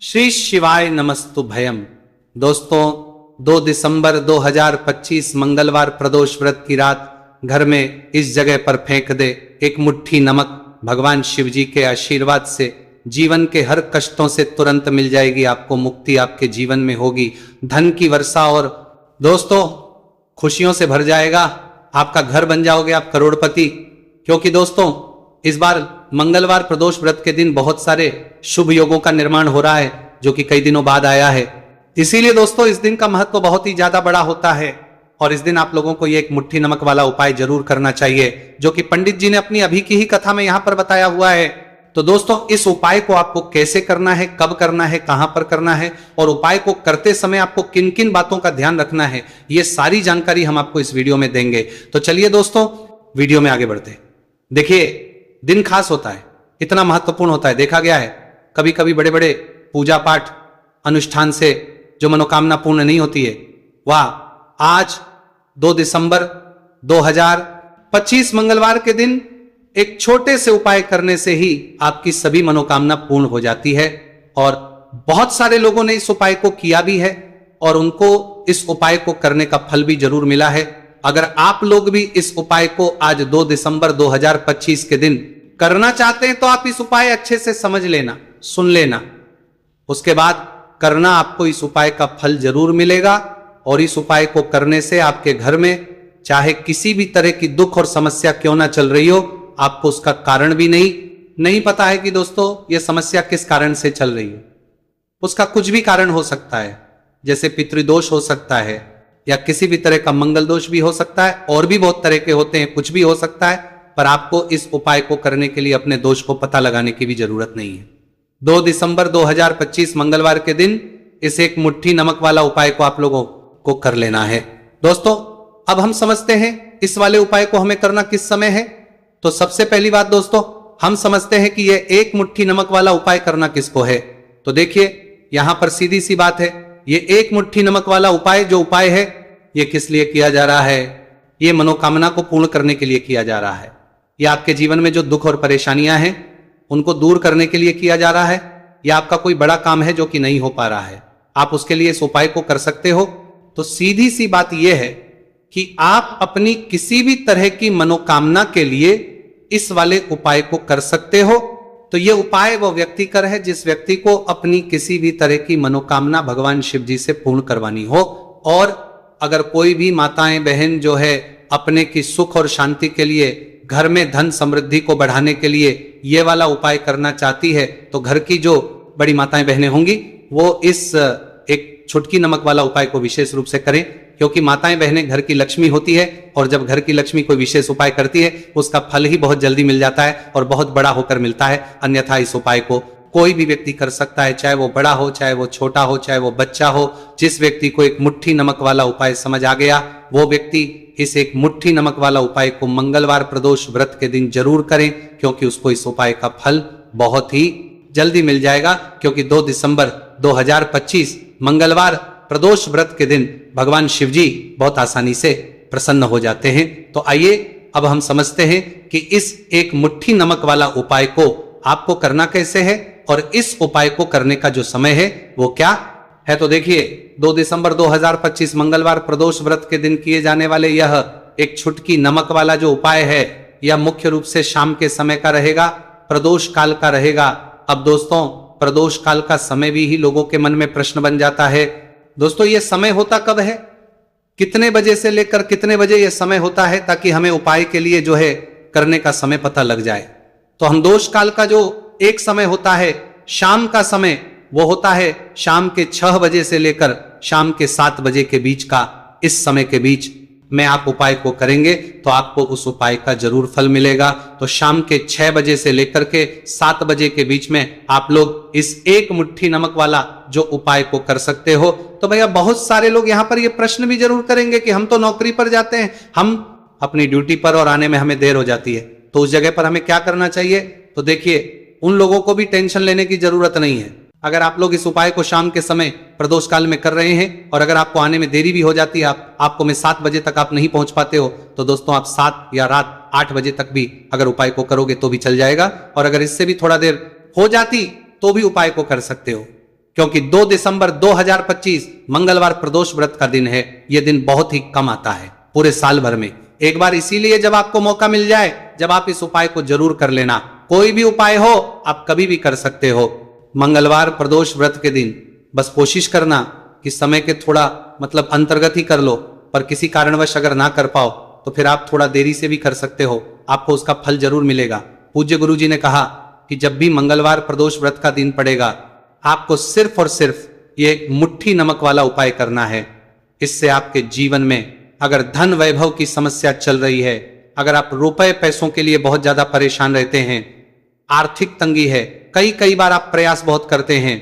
श्री शिवाय नमस्तु भयम। दोस्तों 2 दिसंबर 2025 मंगलवार प्रदोष व्रत की रात घर में इस जगह पर फेंक दे एक मुट्ठी नमक। भगवान शिव जी के आशीर्वाद से जीवन के हर कष्टों से तुरंत मिल जाएगी आपको मुक्ति, आपके जीवन में होगी धन की वर्षा और दोस्तों खुशियों से भर जाएगा। आपका घर बन जाओगे आप करोड़पति। क्योंकि दोस्तों इस बार मंगलवार प्रदोष व्रत के दिन बहुत सारे शुभ योगों का निर्माण हो रहा है जो कि कई दिनों बाद आया है। इसीलिए दोस्तों इस दिन का महत्व बहुत ही ज्यादा बड़ा होता है और इस दिन आप लोगों को ये एक मुट्ठी नमक वाला उपाय जरूर करना चाहिए जो कि पंडित जी ने अपनी अभी की ही कथा में यहां पर बताया हुआ है। तो दोस्तों इस उपाय को आपको कैसे करना है, कब करना है, कहां पर करना है और उपाय को करते समय आपको किन किन बातों का ध्यान रखना है, ये सारी जानकारी हम आपको इस वीडियो में देंगे। तो चलिए दोस्तों वीडियो में आगे बढ़ते हैं। देखिए दिन खास होता है, इतना महत्वपूर्ण होता है। देखा गया है कभी कभी बड़े बड़े पूजा पाठ अनुष्ठान से जो मनोकामना पूर्ण नहीं होती है, वह आज 2 दिसंबर 2025 मंगलवार के दिन एक छोटे से उपाय करने से ही आपकी सभी मनोकामना पूर्ण हो जाती है। और बहुत सारे लोगों ने इस उपाय को किया भी है और उनको इस उपाय को करने का फल भी जरूर मिला है। अगर आप लोग भी इस उपाय को आज 2 दिसंबर 2025 के दिन करना चाहते हैं तो आप इस उपाय अच्छे से समझ लेना, सुन लेना, उसके बाद करना, आपको इस उपाय का फल जरूर मिलेगा। और इस उपाय को करने से आपके घर में चाहे किसी भी तरह की दुख और समस्या क्यों ना चल रही हो, आपको उसका कारण भी नहीं पता है कि दोस्तों यह समस्या किस कारण से चल रही है। उसका कुछ भी कारण हो सकता है, जैसे पितृदोष हो सकता है या किसी भी तरह का मंगल दोष भी हो सकता है, और भी बहुत तरह के होते हैं, कुछ भी हो सकता है। पर आपको इस उपाय को करने के लिए अपने दोष को पता लगाने की भी जरूरत नहीं है। 2 दिसंबर 2025 मंगलवार के दिन इस एक मुट्ठी नमक वाला उपाय को आप लोगों को कर लेना है। दोस्तों अब हम समझते हैं इस वाले उपाय को हमें करना किस समय है। तो सबसे पहली बात दोस्तों हम समझते हैं कि यह एक मुट्ठी नमक वाला उपाय करना किसको है। तो देखिए यहां पर सीधी सी बात है, यह एक मुट्ठी नमक वाला उपाय जो उपाय है यह किस लिए किया जा रहा है? यह मनोकामना को पूर्ण करने के लिए किया जा रहा है। यह आपके जीवन में जो दुख और परेशानियां हैं उनको दूर करने के लिए किया जा रहा है। यह आपका कोई बड़ा काम है जो कि नहीं हो पा रहा है, आप उसके लिए इस उपाय को कर सकते हो। तो सीधी सी बात यह है कि आप अपनी किसी भी तरह की मनोकामना के लिए इस वाले उपाय को कर सकते हो। तो यह उपाय वो व्यक्ति कर है जिस व्यक्ति को अपनी किसी भी तरह की मनोकामना भगवान शिव जी से पूर्ण करवानी हो। और अगर कोई भी माताएं बहन जो है अपने की सुख और शांति के लिए, घर में धन समृद्धि को बढ़ाने के लिए ये वाला उपाय करना चाहती है, तो घर की जो बड़ी माताएं बहनें होंगी वो इस एक छुटकी नमक वाला उपाय को विशेष रूप से करें। क्योंकि माताएं बहनें घर की लक्ष्मी होती है और जब घर की लक्ष्मी कोई विशेष उपाय करती है उसका फल ही बहुत जल्दी मिल जाता है और बहुत बड़ा होकर मिलता है। अन्यथा इस उपाय को कोई भी व्यक्ति कर सकता है, चाहे वो बड़ा हो, चाहे वो छोटा हो, चाहे वो बच्चा हो। जिस व्यक्ति को एक मुट्ठी नमक वाला उपाय समझ आ गया वो व्यक्ति इस एक मुट्ठी नमक वाला उपाय को मंगलवार प्रदोष व्रत के दिन जरूर करें, क्योंकि उसको इस उपाय का फल बहुत ही जल्दी मिल जाएगा। क्योंकि 2 दिसंबर 2025 मंगलवार प्रदोष व्रत के दिन भगवान शिव जी बहुत आसानी से प्रसन्न हो जाते हैं। तो आइए अब हम समझते हैं कि इस एक मुट्ठी नमक वाला उपाय को आपको करना कैसे है और इस उपाय को करने का जो समय है वो क्या है। तो देखिए 2 दिसंबर 2025 मंगलवार प्रदोष व्रत के दिन किए जाने वाले यह एक छुटकी नमक वाला जो उपाय है यह मुख्य रूप से शाम के समय का रहेगा, प्रदोष काल का रहेगा। अब दोस्तों प्रदोष काल का समय भी ही लोगों के मन में प्रश्न बन जाता है। दोस्तों ये समय होता कब है, कितने बजे से लेकर कितने बजे यह समय होता है, ताकि हमें उपाय के लिए जो है करने का समय पता लग जाए। तो हम दोष काल का जो एक समय होता है शाम का समय, वो होता है शाम के 6 बजे से लेकर शाम के 7 बजे के बीच का। इस समय के बीच में आप उपाय को करेंगे तो आपको उस उपाय का जरूर फल मिलेगा। तो शाम के 6 बजे से लेकर के 7 बजे के बीच में आप लोग इस एक मुट्ठी नमक वाला जो उपाय को कर सकते हो। तो भैया बहुत सारे लोग यहाँ पर ये प्रश्न भी जरूर करेंगे कि हम तो नौकरी पर जाते हैं, हम अपनी ड्यूटी पर और आने में हमें देर हो जाती है, तो उस जगह पर हमें क्या करना चाहिए। तो देखिए उन लोगों को भी टेंशन लेने की जरूरत नहीं है। अगर आप लोग इस उपाय को शाम के समय प्रदोष काल में कर रहे हैं और अगर आपको आने में देरी भी हो जाती है, आपको में 7 बजे तक आप नहीं पहुंच पाते हो, तो दोस्तों आप 7 या रात 8 बजे तक भी अगर उपाय को करोगे तो भी चल जाएगा। और अगर इससे भी थोड़ा देर हो जाती तो भी उपाय को कर सकते हो। क्योंकि 2 दिसंबर 2025 मंगलवार प्रदोष व्रत का दिन है। यह दिन बहुत ही कम आता है पूरे साल भर में। एक बार इसीलिए जब आपको मौका मिल जाए, जब आप इस उपाय को जरूर कर लेना। कोई भी उपाय हो आप कभी भी कर सकते हो। मंगलवार प्रदोष व्रत के दिन बस कोशिश करना कि समय के थोड़ा अंतर्गत ही कर लो, पर किसी कारणवश अगर ना कर पाओ तो फिर आप थोड़ा देरी से भी कर सकते हो, आपको उसका फल जरूर मिलेगा। पूज्य गुरु जी ने कहा कि जब भी मंगलवार प्रदोष व्रत का दिन पड़ेगा, आपको सिर्फ और सिर्फ ये एक मुट्ठी नमक वाला उपाय करना है। इससे आपके जीवन में अगर धन वैभव की समस्या चल रही है, अगर आप रुपए पैसों के लिए बहुत ज्यादा परेशान रहते हैं, आर्थिक तंगी है, कई बार आप प्रयास बहुत करते हैं,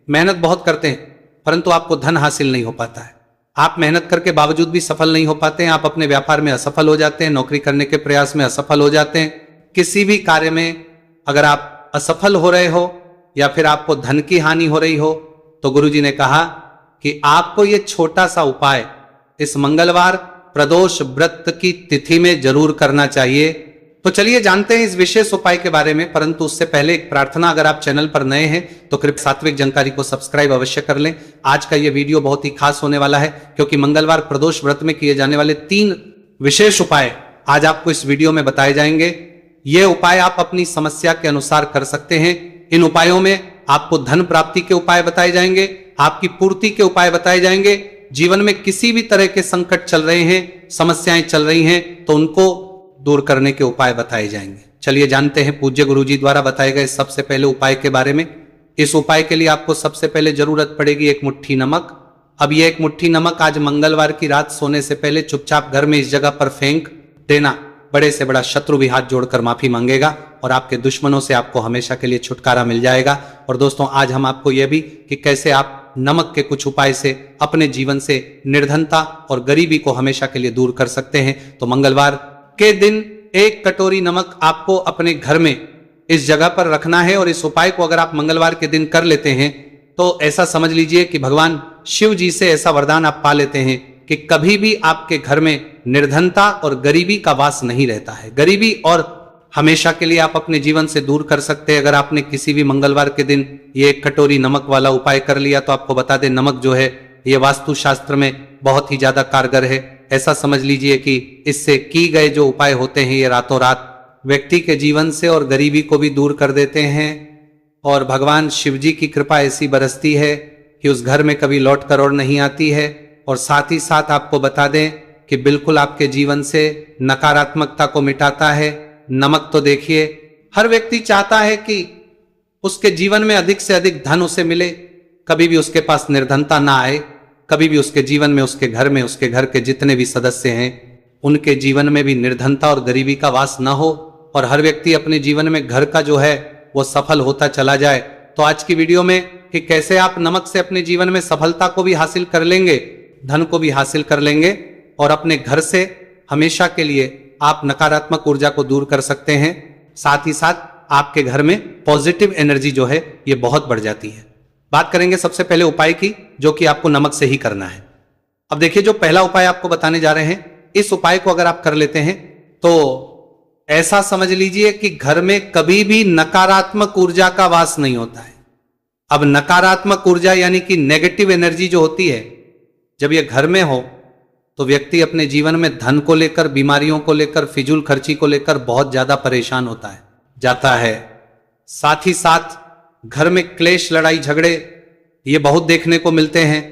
मेहनत बहुत करते हैं, परंतु आपको धन हासिल नहीं हो पाता है, आप मेहनत करके बावजूद भी सफल नहीं हो पाते हैं, आप अपने व्यापार में असफल हो जाते हैं, नौकरी करने के प्रयास में असफल हो जाते हैं, किसी भी कार्य में अगर आप असफल हो रहे हो या फिर आपको धन की हानि हो रही हो, तो गुरुजी ने कहा कि आपको ये छोटा सा उपाय इस मंगलवार प्रदोष व्रत की तिथि में जरूर करना चाहिए। तो चलिए जानते हैं इस विशेष उपाय के बारे में, परंतु उससे पहले एक प्रार्थना, अगर आप चैनल पर नए हैं तो कृपया सात्विक जानकारी को सब्सक्राइब अवश्य कर लें। आज का यह वीडियो बहुत ही खास होने वाला है, क्योंकि मंगलवार प्रदोष व्रत में किए जाने वाले 3 विशेष उपाय आज आपको इस वीडियो में बताए जाएंगे। ये उपाय आप अपनी समस्या के अनुसार कर सकते हैं। इन उपायों में आपको धन प्राप्ति के उपाय बताए जाएंगे, आपकी पूर्ति के उपाय बताए जाएंगे। जीवन में किसी भी तरह के संकट चल रहे हैं, समस्याएं चल रही हैं, तो उनको दूर करने के उपाय बताए जाएंगे। चलिए जानते हैं पूज्य गुरुजी द्वारा बताए गए सबसे पहले उपाय के बारे में। इस उपाय के लिए आपको सबसे पहले जरूरत पड़ेगी एक मुट्ठी नमक। अब यह एक मुट्ठी नमक आज मंगलवार की रात सोने से पहले चुपचाप घर में इस जगह पर फेंक देना। बड़े से बड़ा शत्रु भी हाथ जोड़कर माफी मांगेगा और आपके दुश्मनों से आपको हमेशा के लिए छुटकारा मिल जाएगा। और दोस्तों, आज हम आपको यह भी कि कैसे आप नमक के कुछ उपाय से अपने जीवन से निर्धनता और गरीबी को हमेशा के लिए दूर कर सकते हैं। तो मंगलवार के दिन 1 कटोरी नमक आपको अपने घर में इस जगह पर रखना है। और इस उपाय को अगर आप मंगलवार के दिन कर लेते हैं तो ऐसा समझ लीजिए कि भगवान शिव जी से ऐसा वरदान आप पा लेते हैं कि कभी भी आपके घर में निर्धनता और गरीबी का वास नहीं रहता है। गरीबी और हमेशा के लिए आप अपने जीवन से दूर कर सकते हैं। अगर आपने किसी भी मंगलवार के दिन ये 1 कटोरी नमक वाला उपाय कर लिया, तो आपको बता दें, नमक जो है ये वास्तु शास्त्र में बहुत ही ज्यादा कारगर है। ऐसा समझ लीजिए कि इससे की गए जो उपाय होते हैं, ये रातों रात व्यक्ति के जीवन से और गरीबी को भी दूर कर देते हैं। और भगवान शिव जी की कृपा ऐसी बरसती है कि उस घर में कभी लौट कर और नहीं आती है। और साथ ही साथ आपको बता दें कि बिल्कुल आपके जीवन से नकारात्मकता को मिटाता है। नमक तो देखिए, हर व्यक्ति चाहता है कि उसके जीवन में अधिक से अधिक धन उसे मिले, कभी भी उसके पास निर्धनता ना आए, कभी भी उसके जीवन में, उसके घर में, उसके घर के जितने भी सदस्य हैं उनके जीवन में भी निर्धनता और गरीबी का वास न हो, और हर व्यक्ति अपने जीवन में घर का जो है वो सफल होता चला जाए। तो आज की वीडियो में कि कैसे आप नमक से अपने जीवन में सफलता को भी हासिल कर लेंगे, धन को भी हासिल कर लेंगे, और अपने घर से हमेशा के लिए आप नकारात्मक ऊर्जा को दूर कर सकते हैं। साथ ही साथ आपके घर में पॉजिटिव एनर्जी जो है ये बहुत बढ़ जाती है। बात करेंगे सबसे पहले उपाय की, जो कि आपको नमक से ही करना है। अब देखिए, जो पहला उपाय आपको बताने जा रहे हैं, इस उपाय को अगर आप कर लेते हैं तो ऐसा समझ लीजिए कि घर में कभी भी नकारात्मक ऊर्जा का वास नहीं होता है। अब नकारात्मक ऊर्जा यानी कि नेगेटिव एनर्जी जो होती है, जब ये घर में हो तो व्यक्ति अपने जीवन में धन को लेकर, बीमारियों को लेकर, फिजूल खर्ची को लेकर बहुत ज्यादा परेशान होता है, जाता है। साथ ही साथ घर में क्लेश, लड़ाई झगड़े ये बहुत देखने को मिलते हैं।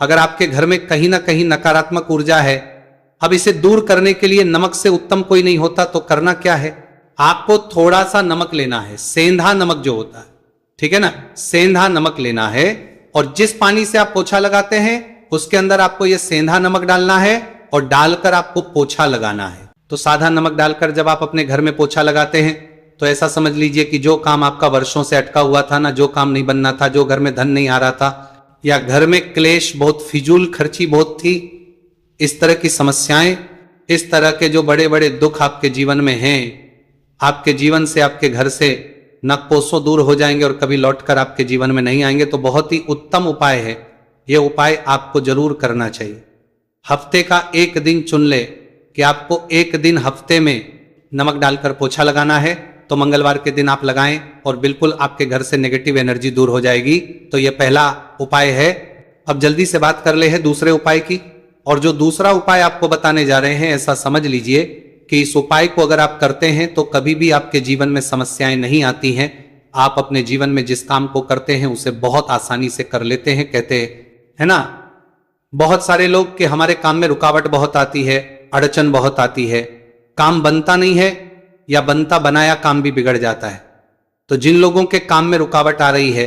अगर आपके घर में कहीं ना कहीं नकारात्मक ऊर्जा है, अब इसे दूर करने के लिए नमक से उत्तम कोई नहीं होता। तो करना क्या है, आपको थोड़ा सा नमक लेना है, सेंधा नमक जो होता है, ठीक है ना, सेंधा नमक लेना है। और जिस पानी से आप पोछा लगाते हैं उसके अंदर आपको यह सेंधा नमक डालना है और डालकर आपको पोछा लगाना है। तो साधा नमक डालकर जब आप अपने घर में पोछा लगाते हैं तो ऐसा समझ लीजिए कि जो काम आपका वर्षों से अटका हुआ था ना, जो काम नहीं बनना था, जो घर में धन नहीं आ रहा था, या घर में क्लेश बहुत, फिजूल खर्ची बहुत थी, इस तरह की समस्याएं, इस तरह के जो बड़े बड़े दुख आपके जीवन में हैं, आपके जीवन से, आपके घर से नकपोसों दूर हो जाएंगे और कभी लौटकर आपके जीवन में नहीं आएंगे। तो बहुत ही उत्तम उपाय है, यह उपाय आपको जरूर करना चाहिए। हफ्ते का एक दिन चुन ले कि आपको एक दिन हफ्ते में नमक डालकर पोछा लगाना है, तो मंगलवार के दिन आप लगाएं और बिल्कुल आपके घर से नेगेटिव एनर्जी दूर हो जाएगी। तो ये पहला उपाय है। अब जल्दी से बात कर ले है दूसरे उपाय की। और जो दूसरा उपाय आपको बताने जा रहे हैं, ऐसा समझ लीजिए कि इस उपाय को अगर आप करते हैं तो कभी भी आपके जीवन में समस्याएं नहीं आती हैं। आप अपने जीवन में जिस काम को करते हैं उसे बहुत आसानी से कर लेते हैं। कहते है ना, बहुत सारे लोग कि हमारे काम में रुकावट बहुत आती है, अड़चन बहुत आती है, काम बनता नहीं है या बनता बनाया काम भी बिगड़ जाता है। तो जिन लोगों के काम में रुकावट आ रही है,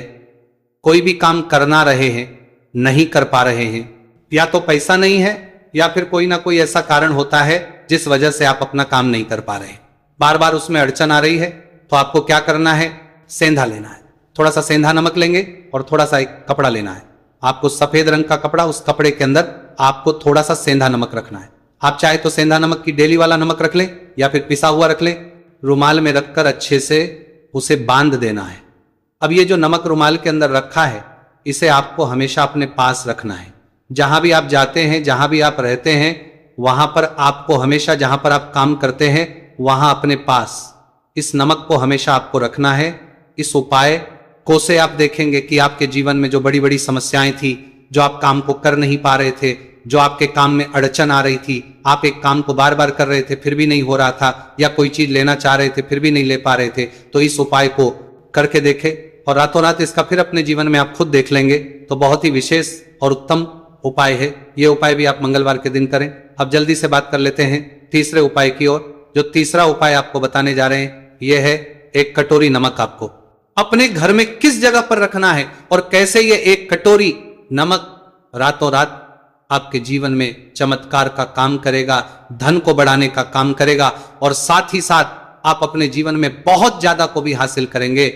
कोई भी काम करना रहे हैं, नहीं कर पा रहे हैं, या तो पैसा नहीं है या फिर कोई ना कोई ऐसा कारण होता है जिस वजह से आप अपना काम नहीं कर पा रहे, बार बार उसमें अड़चन आ रही है, तो आपको क्या करना है, सेंधा लेना है। थोड़ा सा सेंधा नमक लेंगे और थोड़ा सा एक कपड़ा लेना है। आपको सफेद रंग का कपड़ा, उस कपड़े के अंदर आपको थोड़ा सा सेंधा नमक रखना है। आप चाहे तो सेंधा नमक की डेली वाला नमक रख लें या फिर पिसा हुआ रख लें। रुमाल में रखकर अच्छे से उसे बांध देना है। अब ये जो नमक रुमाल के अंदर रखा है, इसे आपको हमेशा अपने पास रखना है। जहां भी आप जाते हैं, जहां भी आप रहते हैं, वहां पर आपको हमेशा, जहां पर आप काम करते हैं, वहां अपने पास इस नमक को हमेशा आपको रखना है। इस उपाय को से आप देखेंगे कि आपके जीवन में जो बड़ी बड़ी समस्याएं थी, जो आप काम को कर नहीं पा रहे थे, जो आपके काम में अड़चन आ रही थी, आप एक काम को बार बार कर रहे थे फिर भी नहीं हो रहा था, या कोई चीज लेना चाह रहे थे फिर भी नहीं ले पा रहे थे, तो इस उपाय को करके देखें और रातों रात इसका फिर अपने जीवन में आप खुद देख लेंगे। तो बहुत ही विशेष और उत्तम उपाय है। ये उपाय भी आप मंगलवार के दिन करें। अब जल्दी से बात कर लेते हैं तीसरे उपाय की ओर। जो तीसरा उपाय आपको बताने जा रहे हैं, यह है एक कटोरी नमक आपको अपने घर में किस जगह पर रखना है और कैसे ये एक कटोरी नमक रातों रात आपके जीवन में चमत्कार का काम करेगा, धन को बढ़ाने का काम करेगा, और साथ ही साथ आप अपने जीवन में बहुत ज्यादा को भी हासिल करेंगे,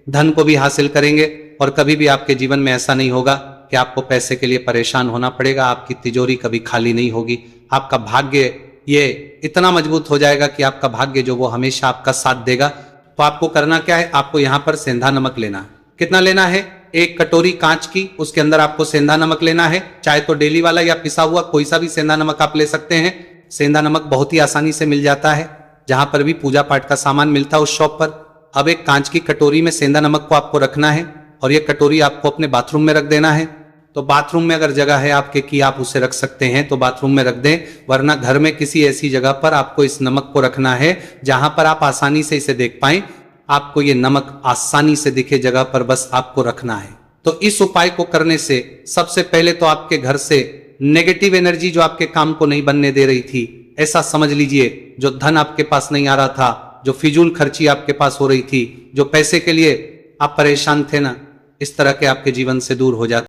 धन को भी हासिल करेंगे। और कभी भी आपके जीवन में ऐसा नहीं होगा कि आपको पैसे के लिए परेशान होना पड़ेगा। आपकी तिजोरी कभी खाली नहीं होगी। आपका भाग्य ये इतना मजबूत हो जाएगा कि आपका भाग्य जो वो हमेशा आपका साथ देगा। तो आपको करना क्या है, आपको यहां पर सेंधा नमक लेना है। कितना लेना है, एक कटोरी कांच की, उसके अंदर आपको सेंधा नमक लेना है। चाहे तो डेली वाला या पिसा हुआ कोई सा भी सेंधा नमक आप ले सकते हैं। सेंधा नमक बहुत ही आसानी से मिल जाता है, जहां पर भी पूजा पाठ का सामान मिलता है उस शॉप पर। अब एक कांच की कटोरी में सेंधा नमक को आपको रखना है और ये कटोरी आपको अपने बाथरूम में रख देना है। तो बाथरूम में अगर जगह है आपके कि आप उसे रख सकते हैं तो बाथरूम में रख दें, वरना घर में किसी ऐसी जगह पर आपको इस नमक को रखना है जहां पर आप आसानी से इसे देख पाएं। आपको ये नमक आसानी से दिखे जगह पर बस आपको रखना है। तो इस उपाय को करने से सबसे पहले तो आपके घर से नेगेटिव एनर्जी जो आपके काम को नहीं बनने दे रही थी, ऐसा समझ लीजिए जो धन आपके पास नहीं आ रहा था, जो फिजूल खर्ची आपके पास हो रही थी, जो पैसे के लिए आप परेशान थे ना, इस तरह के आपके जीवन से दूर हो जाते।